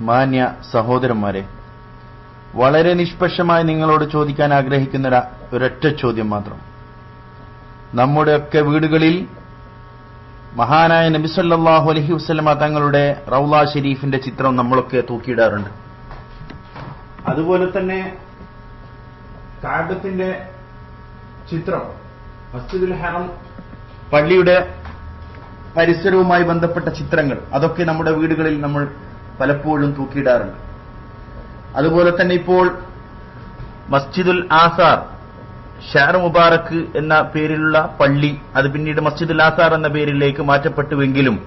മാന്യ സഹോദരന്മാരെ, വളരെ നിഷ്പക്ഷമായി നിങ്ങളോട് ചോദിക്കാൻ ആഗ്രഹിക്കുന്ന ഒരൊറ്റ ചോദ്യം മാത്രം. നമ്മുടെയൊക്കെ വീടുകളിൽ മഹാനായ നബി സല്ലല്ലാഹു അലൈഹി വസല്ലമ തങ്ങളുടെ റൗള ഷരീഫിന്റെ ചിത്രം നമ്മളൊക്കെ തൂക്കിയിടാറുണ്ട്. അതുപോലെ തന്നെ കഅബത്തിന്റെ ചിത്രം, മസ്ജിദുൽ ഹറം പള്ളിയുടെ പരിസരവുമായി ബന്ധപ്പെട്ട ചിത്രങ്ങൾ, അതൊക്കെ നമ്മുടെ വീടുകളിൽ നമ്മൾ പലപ്പോഴും തൂക്കിയിടാറുണ്ട്. അതുപോലെ തന്നെ ഇപ്പോൾ മസ്ജിദുൽ ആസാർ, ഷാർ മുബാറക്ക് എന്ന പേരിലുള്ള പള്ളി, അത് പിന്നീട് മസ്ജിദുൽ ആസാർ എന്ന പേരിലേക്ക് മാറ്റപ്പെട്ടുവെങ്കിലും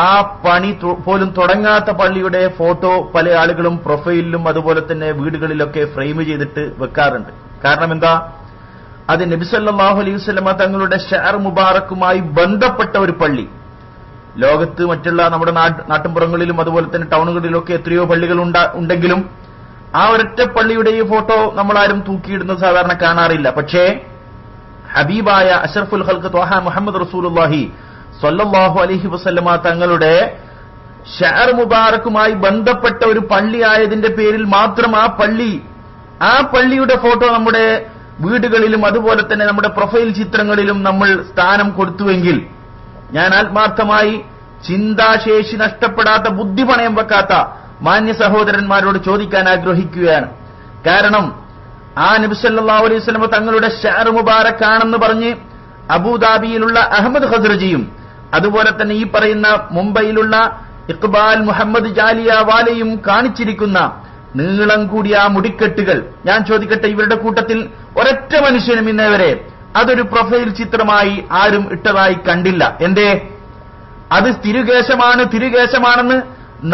ആ പണി പോലും തുടങ്ങാത്ത പള്ളിയുടെ ഫോട്ടോ പല ആളുകളും പ്രൊഫൈലിലും അതുപോലെ തന്നെ വീടുകളിലൊക്കെ ഫ്രെയിം ചെയ്തിട്ട് വെക്കാറുണ്ട്. കാരണം എന്താ? അത് നബി സല്ലല്ലാഹു അലൈഹി വസല്ലമ തങ്ങളുടെ ഷാർ മുബാറക്കുമായി ബന്ധപ്പെട്ട ഒരു പള്ളി. ലോകത്ത് മറ്റുള്ള നമ്മുടെ നാട്ടിൻപുറങ്ങളിലും അതുപോലെ തന്നെ ടൗണുകളിലൊക്കെ എത്രയോ പള്ളികൾ ഉണ്ടെങ്കിലും ആ ഒരൊറ്റ പള്ളിയുടെ ഈ ഫോട്ടോ നമ്മളാരും തൂക്കിയിടുന്നത് സാധാരണ കാണാറില്ല. പക്ഷേ ഹബീബായ അഷ്റഫുൽ ഖൽഖ് ത്വാഹ മുഹമ്മദ് റസൂലുള്ളാഹി സ്വല്ലല്ലാഹു അലൈഹി വസല്ലമ തങ്ങളുടെ ഷഅർ മുബാറക്കുമായി ബന്ധപ്പെട്ട ഒരു പള്ളി ആയതിന്റെ പേരിൽ മാത്രം ആ പള്ളിയുടെ ഫോട്ടോ നമ്മുടെ വീടുകളിലും അതുപോലെ തന്നെ നമ്മുടെ പ്രൊഫൈൽ ചിത്രങ്ങളിലും നമ്മൾ സ്ഥാനം കൊടുത്തുവെങ്കിൽ ഞാൻ ആത്മാർത്ഥമായി ചിന്താശേഷി നഷ്ടപ്പെടാത്ത, ബുദ്ധി പണയം വെക്കാത്ത മാന്യ സഹോദരന്മാരോട് ചോദിക്കാൻ ആഗ്രഹിക്കുകയാണ്. കാരണം ആ നബി സല്ലല്ലാഹു അലൈഹി വസല്ലം തങ്ങളുടെ ഷഅർ മുബാറക്കാണെന്ന് പറഞ്ഞ് അബൂദാബിയിലുള്ള അഹമ്മദ് ഖസ്റജിയും അതുപോലെ തന്നെ ഈ പറയുന്ന മുംബൈയിലുള്ള ഇഖ്ബാൽ മുഹമ്മദ് ജാലിയ വാലയും കാണിച്ചിരിക്കുന്ന നീളം കൂടിയ ആ മുടിക്കെട്ടുകൾ, ഞാൻ ചോദിക്കട്ടെ, ഇവരുടെ കൂട്ടത്തിൽ ഒരൊറ്റ മനുഷ്യനും ഇന്നേവരെ അതൊരു പ്രൊഫൈൽ ചിത്രമായി ആരും ഇട്ടതായി കണ്ടില്ല. എന്തേ? അത് തിരുകേശമാണെന്ന്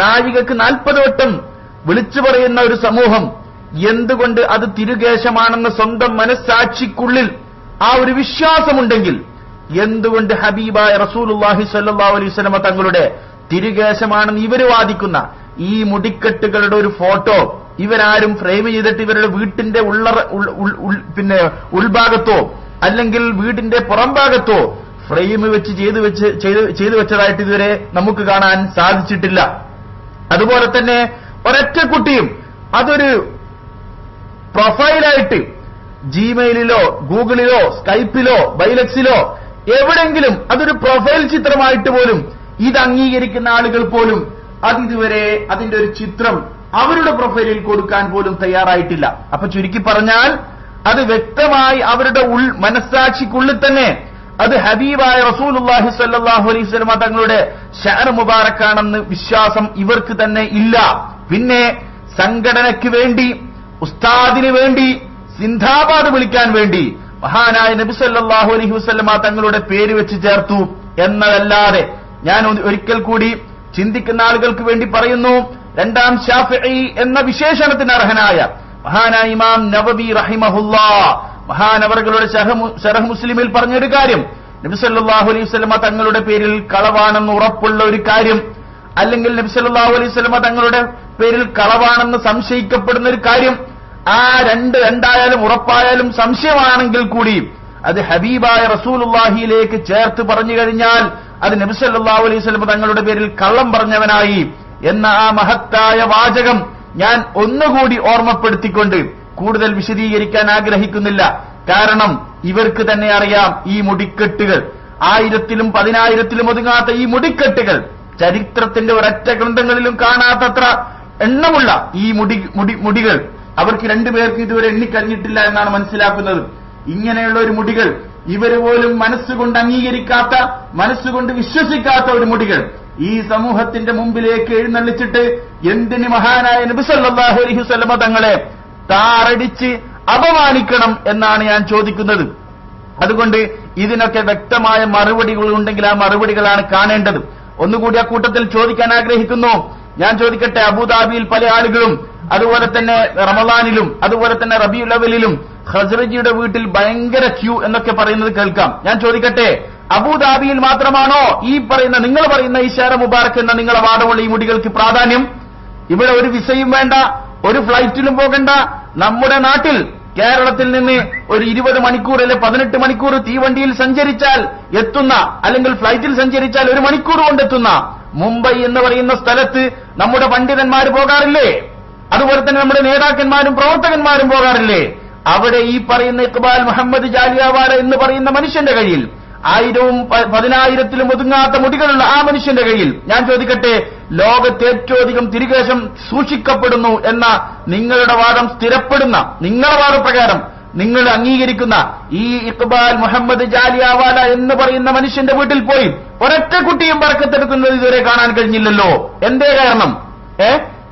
നാഴികക്ക് 40 വട്ടം വിളിച്ചു പറയുന്ന ഒരു സമൂഹം എന്തുകൊണ്ട് അത് തിരുകേശമാണെന്ന് സ്വന്തം മനസ്സാക്ഷിക്കുള്ളിൽ ആ ഒരു വിശ്വാസമുണ്ടെങ്കിൽ എന്തുകൊണ്ട് ഹബീബായ റസൂലുള്ളാഹി സ്വല്ലല്ലാഹു അലൈഹി വസല്ലമ തങ്ങളുടെ തിരുകേശമാണെന്ന് ഇവർ വാദിക്കുന്ന ഈ മുടിക്കെട്ടുകളുടെ ഒരു ഫോട്ടോ ഇവരാരും ഫ്രെയിം ചെയ്തിട്ട് ഇവരുടെ വീട്ടിന്റെ ഉൾഭാഗത്തോ അല്ലെങ്കിൽ വീടിന്റെ പുറംഭാഗത്തോ ഫ്രെയിം വെച്ച് ചെയ്തു വെച്ചതായിട്ട് ഇതുവരെ നമുക്ക് കാണാൻ സാധിച്ചിട്ടില്ല. അതുപോലെ തന്നെ ഒരൊറ്റ കുട്ടിയും അതൊരു പ്രൊഫൈലായിട്ട് ജിമെയിലിലോ ഗൂഗിളിലോ സ്കൈപ്പിലോ ബൈലക്സിലോ എവിടെങ്കിലും അതൊരു പ്രൊഫൈൽ ചിത്രമായിട്ട് പോലും ഇത് അംഗീകരിക്കുന്ന ആളുകൾ പോലും അതിതുവരെ അതിന്റെ ഒരു ചിത്രം അവരുടെ പ്രൊഫൈലിൽ കൊടുക്കാൻ പോലും തയ്യാറായിട്ടില്ല. അപ്പൊ ചുരുക്കി പറഞ്ഞാൽ അത് വ്യക്തമായി അവരുടെ മനസ്സാക്ഷിക്കുള്ളിൽ തന്നെ അത് ഹബീബായ റസൂലുള്ളാഹി സ്വല്ലല്ലാഹു അലൈഹി വസല്ലം തങ്ങളുടെ ഷഅർ മുബാറക്കാണെന്ന് വിശ്വാസം ഇവർക്ക് തന്നെ ഇല്ല. പിന്നെ സംഘടനയ്ക്ക് വേണ്ടി, ഉസ്താദിന് വേണ്ടി, സിന്ദാബാദ് വിളിക്കാൻ വേണ്ടി മഹാനായ നബി സല്ലല്ലാഹു അലൈഹി വസല്ലം തങ്ങളുടെ പേര് വെച്ച് ചേർത്തു എന്നതല്ലാതെ, ഞാൻ ഒരിക്കൽ കൂടി ചിന്തിക്കുന്ന ആളുകൾക്ക് വേണ്ടി പറയുന്നു, രണ്ടാം ശാഫിഈ എന്ന വിശേഷണത്തിന് അർഹനായ മഹാനായ ഇമാം നവവി റഹിമഹുല്ലാഹ് മഹാനവറുകളുടെ ശറഹ് മുസ്ലിമിൽ പറഞ്ഞൊരു കാര്യം, നബി സല്ലല്ലാഹു അലൈഹി വസല്ലം തങ്ങളുടെ പേരിൽ കളവാണെന്ന് ഉറപ്പുള്ള ഒരു കാര്യം, അല്ലെങ്കിൽ നബി സല്ലല്ലാഹു അലൈഹി വസല്ലം തങ്ങളുടെ പേരിൽ കളവാണെന്ന് സംശയിക്കപ്പെടുന്ന ഒരു കാര്യം, ആ രണ്ടായാലും ഉറപ്പായാലും സംശയമാണെങ്കിൽ കൂടി അത് ഹബീബായ റസൂലുള്ളാഹിയിലേക്ക് ചേർത്ത് പറഞ്ഞു കഴിഞ്ഞാൽ അത് നബി സല്ലല്ലാഹു അലൈഹി വസല്ലം തങ്ങളുടെ പേരിൽ കള്ളം പറഞ്ഞവനായി എന്ന ആ മഹത്തായ വാചകം ഞാൻ ഒന്നുകൂടി ഓർമ്മപ്പെടുത്തിക്കൊണ്ട് കൂടുതൽ വിശദീകരിക്കാൻ ആഗ്രഹിക്കുന്നില്ല. കാരണം ഇവർക്ക് തന്നെ അറിയാം ഈ മുടിക്കെട്ടുകൾ, 1000-ലും 10,000-ലും ഒതുങ്ങാത്ത ഈ മുടിക്കെട്ടുകൾ ചരിത്രത്തിന്റെ ഒരൊറ്റ ഗ്രന്ഥങ്ങളിലും കാണാത്തത്ര എണ്ണമുള്ള ഈ മുടികൾ അവർക്ക് രണ്ടുപേർക്ക് ഇതുവരെ എണ്ണിക്കഴിഞ്ഞിട്ടില്ല എന്നാണ് മനസ്സിലാക്കുന്നത്. ഇങ്ങനെയുള്ള ഒരു മുടികൾ ഇവര് പോലും മനസ്സുകൊണ്ട് അംഗീകരിക്കാത്ത, മനസ്സുകൊണ്ട് വിശ്വസിക്കാത്ത ഒരു മുടികൾ ഈ സമൂഹത്തിന്റെ മുമ്പിലേക്ക് എഴുന്നള്ളിച്ചിട്ട് എന്തിന് മഹാനായ നബി സല്ലല്ലാഹു അലൈഹി വസല്ലം തങ്ങളെ താറടിച്ച് അപമാനിക്കണം എന്നാണ് ഞാൻ ചോദിക്കുന്നത്. അതുകൊണ്ട് ഇതിനൊക്കെ വ്യക്തമായ മറുപടികൾ ഉണ്ടെങ്കിൽ ആ മറുപടികളാണ് കാണേണ്ടത്. ഒന്നുകൂടി ആ കൂട്ടത്തിൽ ചോദിക്കാൻ ആഗ്രഹിക്കുന്നു. ഞാൻ ചോദിക്കട്ടെ, അബൂദാബിയിൽ പല ആളുകളും അതുപോലെ തന്നെ റമളാനിലും അതുപോലെ തന്നെ റബീഉൽ അവ്വലിലും ഖസ്റജിയുടെ വീട്ടിൽ ഭയങ്കര ക്യൂ എന്നൊക്കെ പറയുന്നത് കേൾക്കാം. ഞാൻ ചോദിക്കട്ടെ, അബൂദാബിയിൽ മാത്രമാണോ ഈ പറയുന്ന നിങ്ങൾ പറയുന്ന ഈ ഷഅർ മുബാറക്ക് എന്ന നിങ്ങളെ വാദമുള്ള ഈ മുടികൾക്ക് പ്രാധാന്യം? ഇവിടെ ഒരു വിസയും വേണ്ട, ഒരു ഫ്ലൈറ്റിലും പോകണ്ട. നമ്മുടെ നാട്ടിൽ കേരളത്തിൽ നിന്ന് ഒരു 20 മണിക്കൂർ അല്ലെ 18 മണിക്കൂർ തീവണ്ടിയിൽ സഞ്ചരിച്ചാൽ എത്തുന്ന, അല്ലെങ്കിൽ ഫ്ലൈറ്റിൽ സഞ്ചരിച്ചാൽ 1 മണിക്കൂർ കൊണ്ടെത്തുന്ന മുംബൈ എന്ന് പറയുന്ന സ്ഥലത്ത് നമ്മുടെ പണ്ഡിതന്മാർ പോകാറില്ലേ? അതുപോലെ തന്നെ നമ്മുടെ നേതാക്കന്മാരും പ്രവർത്തകന്മാരും പോകാറില്ലേ? അവിടെ ഈ പറയുന്ന ഇഖ്ബാൽ മുഹമ്മദ് ജാലിയവാല എന്ന് പറയുന്ന മനുഷ്യന്റെ കയ്യിൽ 1000-ലും 10,000-ത്തിലും ഒതുങ്ങാത്ത മുടികളുള്ള ആ മനുഷ്യന്റെ കയ്യിൽ ഞാൻ ചോദിക്കട്ടെ, ലോകത്ത് ഏറ്റവും അധികം തിരികേശം സൂക്ഷിക്കപ്പെടുന്നു എന്ന നിങ്ങളുടെ വാദം സ്ഥിരപ്പെടുന്ന, നിങ്ങളുടെ വാദപ്രകാരം നിങ്ങൾ അംഗീകരിക്കുന്ന ഈ ഇഖ്ബാൽ മുഹമ്മദ് ജാലിയവാല എന്ന് പറയുന്ന മനുഷ്യന്റെ വീട്ടിൽ പോയി ഒരൊറ്റ കുട്ടിയും ബർക്കത്തെടുക്കുന്നത് ഇതുവരെ കാണാൻ കഴിഞ്ഞില്ലല്ലോ. എന്തേ കാരണം?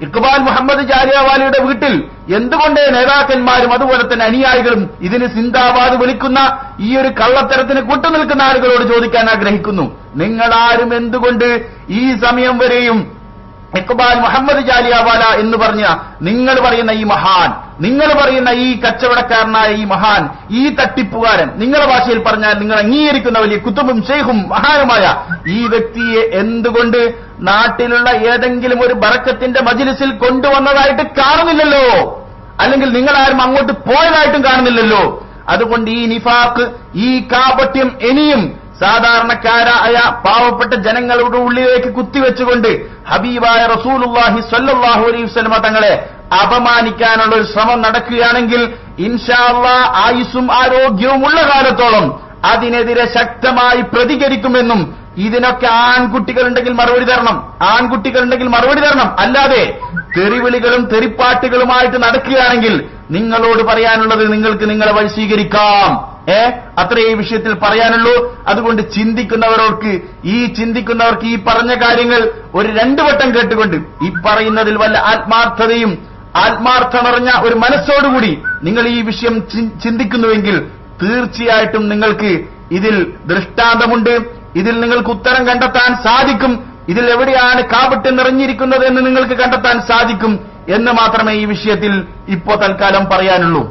ഇഖ്ബാൽ മുഹമ്മദ് ജാലിയവാലയുടെ വീട്ടിൽ എന്തുകൊണ്ട് നേതാക്കന്മാരും അതുപോലെ തന്നെ അനുയായികളും ഇതിന് സിന്ദാബാദ് വിളിക്കുന്ന ഈ ഒരു കള്ളത്തരത്തിന് കൂട്ടുനിൽക്കുന്ന ആളുകളോട് ചോദിക്കാൻ ആഗ്രഹിക്കുന്നു, നിങ്ങളാരും എന്തുകൊണ്ട് ഈ സമയം വരെയും ഇഖ്ബാൽ മുഹമ്മദ് ജാലിയവാല എന്ന് പറഞ്ഞ നിങ്ങൾ പറയുന്ന ഈ മഹാൻ, നിങ്ങൾ പറയുന്ന ഈ കച്ചവടക്കാരനായ ഈ മഹാൻ, ഈ തട്ടിപ്പുകാരൻ, നിങ്ങളുടെ ഭാഷയിൽ പറഞ്ഞാൽ നിങ്ങൾ അംഗീകരിക്കുന്ന വലിയ കുത്തുബും ഷെയ്ഖും മഹാനുമായ ഈ വ്യക്തിയെ എന്തുകൊണ്ട് നാട്ടിലുള്ള ഏതെങ്കിലും ഒരു ബറക്കത്തിന്റെ മജ്‌ലിസിൽ കൊണ്ടുവന്നതായിട്ട് കാണുന്നില്ലല്ലോ? അല്ലെങ്കിൽ നിങ്ങളാരും അങ്ങോട്ട് പോയതായിട്ടും കാണുന്നില്ലല്ലോ. അതുകൊണ്ട് ഈ നിഫാഖ്, ഈ കാപട്യം ഇനിയും സാധാരണക്കാരായ പാവപ്പെട്ട ജനങ്ങളുടെ ഉള്ളിലേക്ക് കുത്തിവെച്ചുകൊണ്ട് ഹബീബായ റസൂലുള്ളാഹി സ്വല്ലല്ലാഹു അലൈഹി വസല്ലമ തങ്ങളെ അപമാനിക്കാനുള്ള ഒരു ശ്രമം നടക്കുകയാണെങ്കിൽ ഇൻഷാ അല്ലാഹ് ആയുസ്സും ആരോഗ്യവും ഉള്ള കാലത്തോളം അതിനെതിരെ ശക്തമായി പ്രതികരിക്കുമെന്നും ഇതിനൊക്കെ ആൺകുട്ടികളുണ്ടെങ്കിൽ മറുപടി തരണം. അല്ലാതെ തെറിവിളികളും തെറിപ്പാട്ടുകളുമായിട്ട് നടക്കുകയാണെങ്കിൽ നിങ്ങളോട് പറയാനുള്ളത് നിങ്ങൾക്ക് നിങ്ങളെ വഴി സ്വീകരിക്കാം. അത്രേ ഈ വിഷയത്തിൽ പറയാനുള്ളൂ. അതുകൊണ്ട് ചിന്തിക്കുന്നവർക്ക് ഈ പറഞ്ഞ കാര്യങ്ങൾ ഒരു 2 വട്ടം കേട്ടുകൊണ്ട് ഈ പറയുന്നതിൽ വല്ല ആത്മാർത്ഥം നിറഞ്ഞ ഒരു മനസ്സോടുകൂടി നിങ്ങൾ ഈ വിഷയം ചിന്തിക്കുന്നുവെങ്കിൽ തീർച്ചയായിട്ടും നിങ്ങൾക്ക് ഇതിൽ ദൃഷ്ടാന്തമുണ്ട്, ഇതിൽ നിങ്ങൾക്ക് ഉത്തരം കണ്ടെത്താൻ സാധിക്കും, ഇതിൽ എവിടെയാണ് കാപട്യം നിറഞ്ഞിരിക്കുന്നത് എന്ന് നിങ്ങൾക്ക് കണ്ടെത്താൻ സാധിക്കും എന്ന് മാത്രമേ ഈ വിഷയത്തിൽ ഇപ്പോ തൽക്കാലം പറയാനുള്ളൂ.